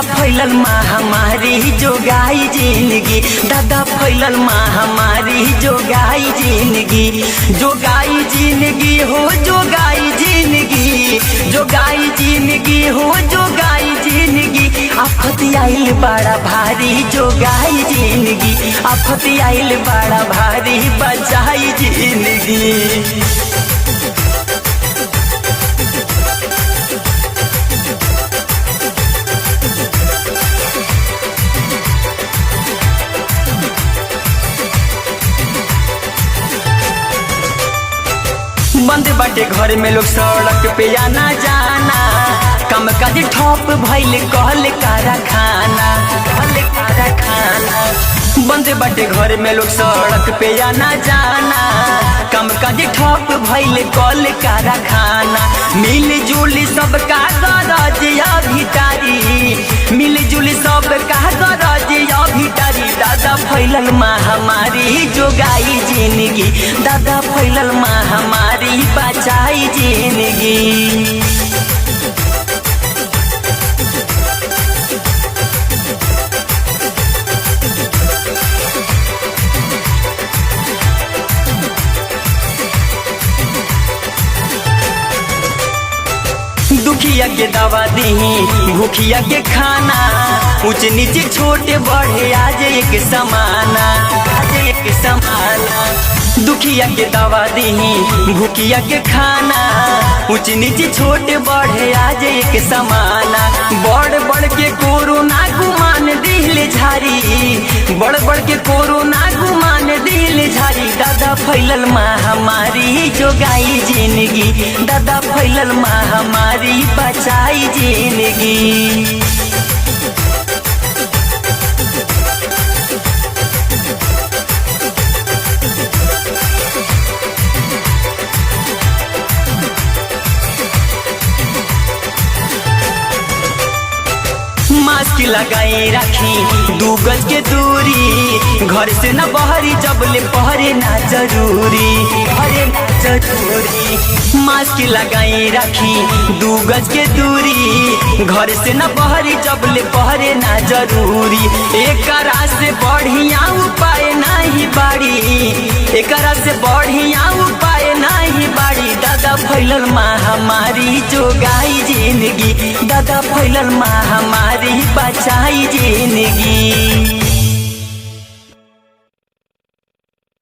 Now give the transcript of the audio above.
फैलल महामारी जो गाई जिंदगी, दादा फैलल महामारी जो गाई जिंदगी, जो गाई जिंदगी हो जो गाई जिंदगी, जो गाई जिंदगी हो जो गाई जिंदगी। आफत आइल बड़ा भारी जो गाई जिंदगी, आफत आइल बड़ा भारी बचाई जिंदगी। बंद बाटे घर में लोग सड़क पे आना जाना, कम काज ठप भइल कहल कारखाना, कहल कारखाना। बंद बाटे घर में लोग सड़क पे आना जाना, कम काज ठप भइल कहल कारखाना। मिल जुली सब का गरज अभिटारी, मिल जुली सब का गरज अभिटारी। दादा फैलल महामारी जो गाई जिंदगी, दादा फैलल महामारी बचाई जिंदगी। दुखिया के दवा दही भूखिया के खाना, ऊंच नीचे छोटे बड़े आज एक समाना, आज एक समाना। दुखिया के दवा दही भूखिया के खाना, ऊंच नीचे छोटे बड़े आज एक समाना। बड़ बड़ के कोरोना गुमान दिल झारी, बड़ बड़ के कोरोना गुमान दिल झारी। दादा फैलल महामारी जो गाई जिंदगी, दादा फैलल महामारी बचाई जिंदगी। मास्क लगाई रखी 2 गज के दूरी, घर से न बहरी जबले पहरे ना जरूरी, पहरे ना जरूरी। मास्क लगाई रखी 2 गज के दूरी, घर से न बहरी जबले पहरे ना जरूरी। एकरा से बढ़िया उपाय नहीं बाड़ी, एकरा से बढ़िया उपाय नहीं बाड़ी। दादा फैलल महामारी जो गाई जिंदगी, दादा फैलल महामारी बचाई जिंदगी।